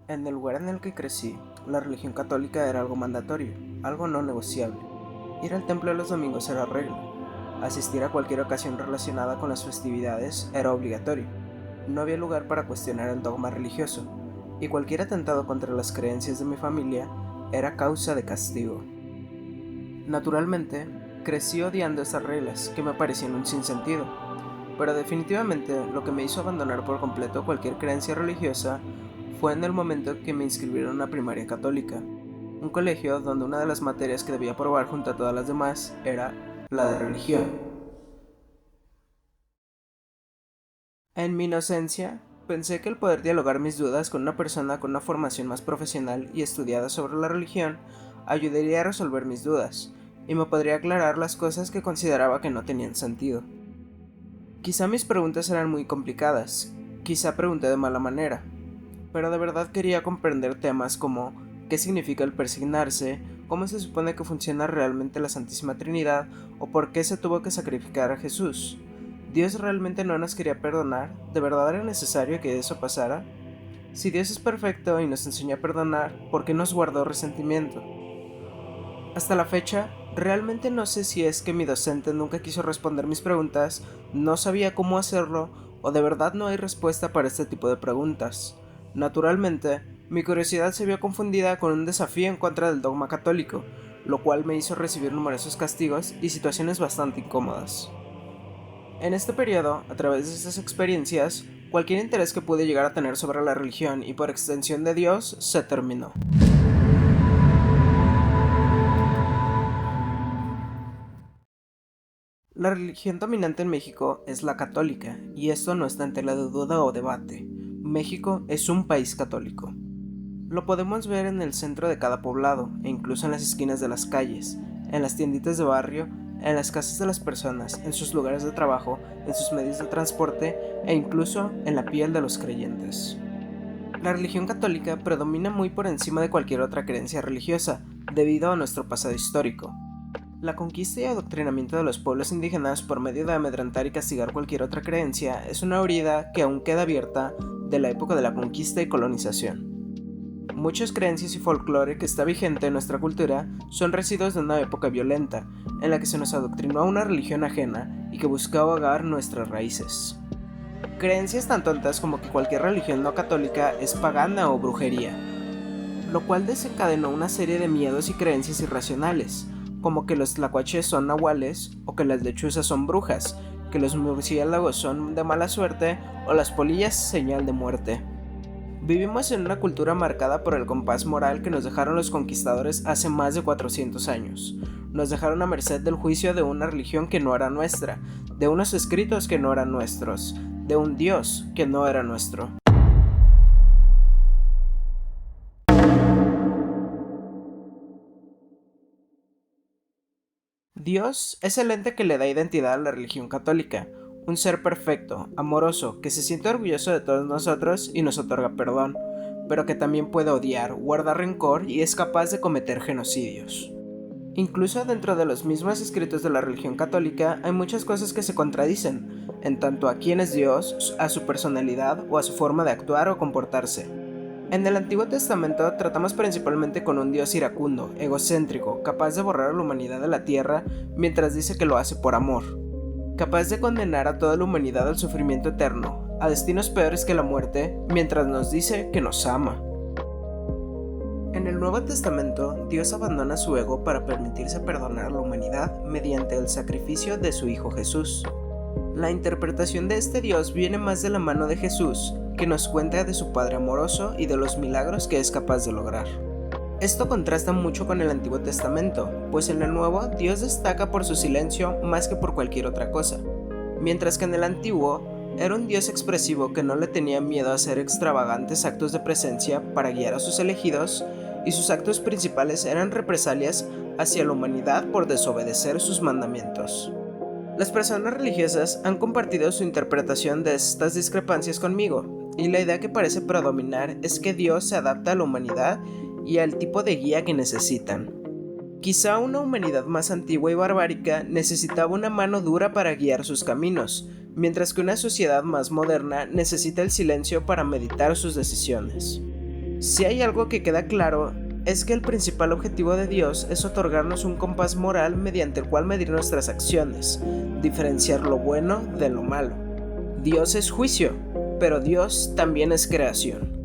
En el lugar en el que crecí, la religión católica era algo mandatorio, algo no negociable. Ir al templo los domingos era regla. Asistir a cualquier ocasión relacionada con las festividades era obligatorio. No había lugar para cuestionar el dogma religioso, y cualquier atentado contra las creencias de mi familia era causa de castigo. Naturalmente, crecí odiando esas reglas que me parecían un sinsentido, pero definitivamente lo que me hizo abandonar por completo cualquier creencia religiosa fue en el momento que me inscribieron en una primaria católica, un colegio donde una de las materias que debía probar junto a todas las demás era la de religión. En mi inocencia, pensé que el poder dialogar mis dudas con una persona con una formación más profesional y estudiada sobre la religión ayudaría a resolver mis dudas, y me podría aclarar las cosas que consideraba que no tenían sentido. Quizá mis preguntas eran muy complicadas, quizá pregunté de mala manera, pero de verdad quería comprender temas como qué significa el persignarse, cómo se supone que funciona realmente la Santísima Trinidad o por qué se tuvo que sacrificar a Jesús. ¿Dios realmente no nos quería perdonar? ¿De verdad era necesario que eso pasara? Si Dios es perfecto y nos enseñó a perdonar, ¿por qué nos guardó resentimiento? Hasta la fecha, realmente no sé si es que mi docente nunca quiso responder mis preguntas, no sabía cómo hacerlo o de verdad no hay respuesta para este tipo de preguntas. Naturalmente, mi curiosidad se vio confundida con un desafío en contra del dogma católico, lo cual me hizo recibir numerosos castigos y situaciones bastante incómodas. En este periodo, a través de estas experiencias, cualquier interés que pude llegar a tener sobre la religión y por extensión de Dios se terminó. La religión dominante en México es la católica, y esto no está en tela de duda o debate. México es un país católico. Lo podemos ver en el centro de cada poblado, e incluso en las esquinas de las calles, en las tienditas de barrio, en las casas de las personas, en sus lugares de trabajo, en sus medios de transporte e incluso en la piel de los creyentes. La religión católica predomina muy por encima de cualquier otra creencia religiosa, debido a nuestro pasado histórico. La conquista y adoctrinamiento de los pueblos indígenas por medio de amedrentar y castigar cualquier otra creencia es una herida que aún queda abierta de la época de la conquista y colonización. Muchas creencias y folclore que está vigente en nuestra cultura son residuos de una época violenta, en la que se nos adoctrinó a una religión ajena y que buscaba ahogar nuestras raíces. Creencias tan tontas como que cualquier religión no católica es pagana o brujería, lo cual desencadenó una serie de miedos y creencias irracionales, como que los tlacuaches son nahuales o que las lechuzas son brujas, que los murciélagos son de mala suerte o las polillas señal de muerte. Vivimos en una cultura marcada por el compás moral que nos dejaron los conquistadores hace más de 400 años. Nos dejaron a merced del juicio de una religión que no era nuestra, de unos escritos que no eran nuestros, de un Dios que no era nuestro. Dios es el ente que le da identidad a la religión católica, un ser perfecto, amoroso, que se siente orgulloso de todos nosotros y nos otorga perdón, pero que también puede odiar, guarda rencor y es capaz de cometer genocidios. Incluso dentro de los mismos escritos de la religión católica hay muchas cosas que se contradicen, en tanto a quién es Dios, a su personalidad o a su forma de actuar o comportarse. En el Antiguo Testamento tratamos principalmente con un Dios iracundo, egocéntrico, capaz de borrar a la humanidad de la tierra mientras dice que lo hace por amor, capaz de condenar a toda la humanidad al sufrimiento eterno, a destinos peores que la muerte, mientras nos dice que nos ama. En el Nuevo Testamento, Dios abandona su ego para permitirse perdonar a la humanidad mediante el sacrificio de su Hijo Jesús. La interpretación de este Dios viene más de la mano de Jesús, que nos cuenta de su Padre amoroso y de los milagros que es capaz de lograr. Esto contrasta mucho con el Antiguo Testamento, pues en el Nuevo Dios destaca por su silencio más que por cualquier otra cosa, mientras que en el Antiguo era un Dios expresivo que no le tenía miedo a hacer extravagantes actos de presencia para guiar a sus elegidos, y sus actos principales eran represalias hacia la humanidad por desobedecer sus mandamientos. Las personas religiosas han compartido su interpretación de estas discrepancias conmigo, y la idea que parece predominar es que Dios se adapta a la humanidad y al tipo de guía que necesitan. Quizá una humanidad más antigua y barbárica necesitaba una mano dura para guiar sus caminos, mientras que una sociedad más moderna necesita el silencio para meditar sus decisiones. Si hay algo que queda claro, es que el principal objetivo de Dios es otorgarnos un compás moral mediante el cual medir nuestras acciones, diferenciar lo bueno de lo malo. Dios es juicio, pero Dios también es creación.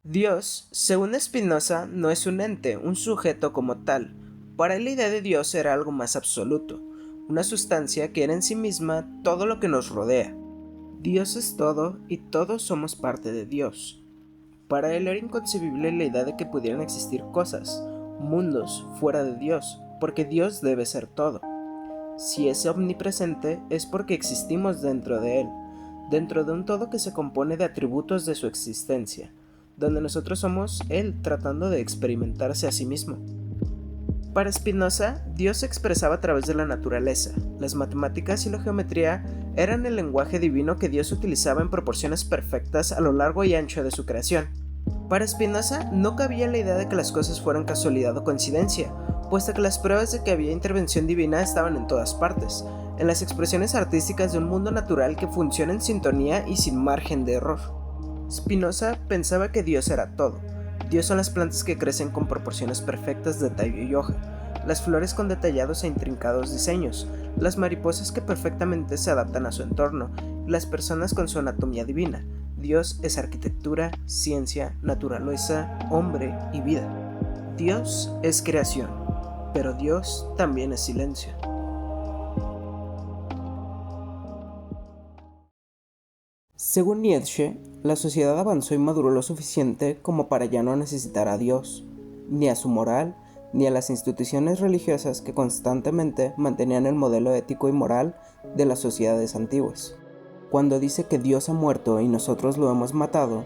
Dios, según Spinoza, no es un ente, un sujeto como tal. Para él la idea de Dios era algo más absoluto, una sustancia que era en sí misma todo lo que nos rodea. Dios es todo y todos somos parte de Dios. Para él era inconcebible la idea de que pudieran existir cosas, mundos, fuera de Dios, porque Dios debe ser todo. Si es omnipresente es porque existimos dentro de él, dentro de un todo que se compone de atributos de su existencia, donde nosotros somos él tratando de experimentarse a sí mismo. Para Spinoza, Dios se expresaba a través de la naturaleza. Las matemáticas y la geometría eran el lenguaje divino que Dios utilizaba en proporciones perfectas a lo largo y ancho de su creación. Para Spinoza, no cabía la idea de que las cosas fueran casualidad o coincidencia, puesto que las pruebas de que había intervención divina estaban en todas partes, en las expresiones artísticas de un mundo natural que funciona en sintonía y sin margen de error. Spinoza pensaba que Dios era todo. Dios son las plantas que crecen con proporciones perfectas de tallo y hoja, las flores con detallados e intrincados diseños, las mariposas que perfectamente se adaptan a su entorno, y las personas con su anatomía divina. Dios es arquitectura, ciencia, naturaleza, hombre y vida. Dios es creación, pero Dios también es silencio. Según Nietzsche, la sociedad avanzó y maduró lo suficiente como para ya no necesitar a Dios, ni a su moral, ni a las instituciones religiosas que constantemente mantenían el modelo ético y moral de las sociedades antiguas. Cuando dice que Dios ha muerto y nosotros lo hemos matado,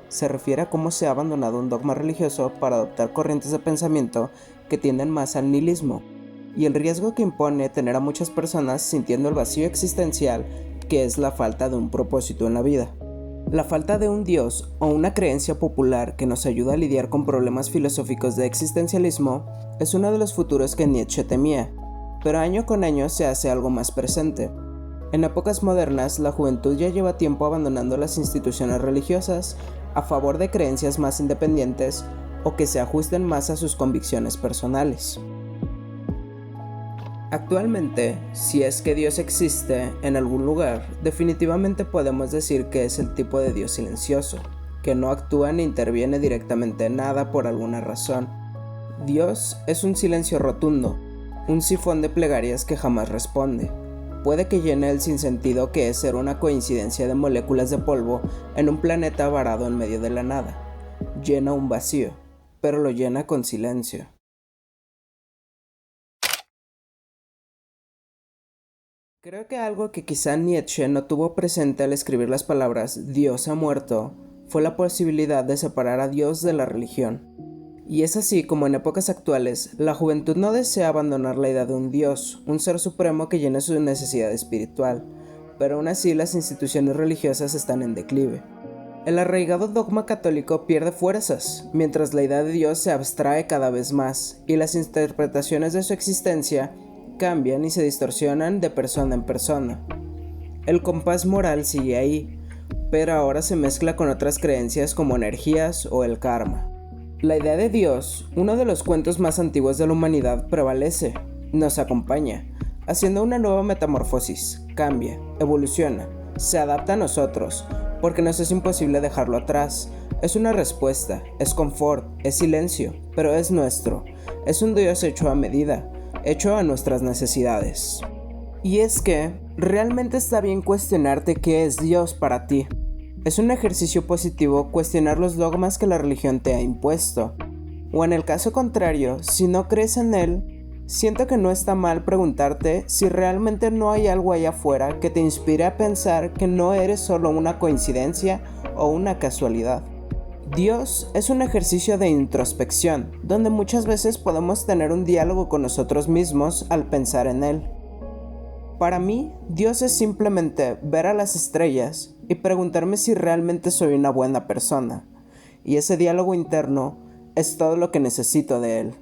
se refiere a cómo se ha abandonado un dogma religioso para adoptar corrientes de pensamiento que tienden más al nihilismo, y el riesgo que impone tener a muchas personas sintiendo el vacío existencial que es la falta de un propósito en la vida. La falta de un Dios o una creencia popular que nos ayuda a lidiar con problemas filosóficos de existencialismo es uno de los futuros que Nietzsche temía, pero año con año se hace algo más presente. En épocas modernas, la juventud ya lleva tiempo abandonando las instituciones religiosas a favor de creencias más independientes o que se ajusten más a sus convicciones personales. Actualmente, si es que Dios existe en algún lugar, definitivamente podemos decir que es el tipo de Dios silencioso, que no actúa ni interviene directamente en nada por alguna razón. Dios es un silencio rotundo, un sifón de plegarias que jamás responde. Puede que llene el sinsentido que es ser una coincidencia de moléculas de polvo en un planeta varado en medio de la nada. Llena un vacío, pero lo llena con silencio. Creo que algo que quizá Nietzsche no tuvo presente al escribir las palabras Dios ha muerto fue la posibilidad de separar a Dios de la religión. Y es así como en épocas actuales, la juventud no desea abandonar la idea de un Dios, un ser supremo que llene su necesidad espiritual, pero aún así las instituciones religiosas están en declive. El arraigado dogma católico pierde fuerzas, mientras la idea de Dios se abstrae cada vez más, y las interpretaciones de su existencia cambian y se distorsionan de persona en persona. El compás moral sigue ahí, pero ahora se mezcla con otras creencias como energías o el karma. La idea de Dios, uno de los cuentos más antiguos de la humanidad, prevalece, nos acompaña, haciendo una nueva metamorfosis, cambia, evoluciona, se adapta a nosotros, porque nos es imposible dejarlo atrás. Es una respuesta, es confort, es silencio, pero es nuestro, es un Dios hecho a medida, hecho a nuestras necesidades. Y es que, realmente está bien cuestionarte qué es Dios para ti. Es un ejercicio positivo cuestionar los dogmas que la religión te ha impuesto. O en el caso contrario, si no crees en él, siento que no está mal preguntarte si realmente no hay algo allá afuera que te inspire a pensar que no eres solo una coincidencia o una casualidad. Dios es un ejercicio de introspección, donde muchas veces podemos tener un diálogo con nosotros mismos al pensar en él. Para mí, Dios es simplemente ver a las estrellas y preguntarme si realmente soy una buena persona, y ese diálogo interno es todo lo que necesito de él.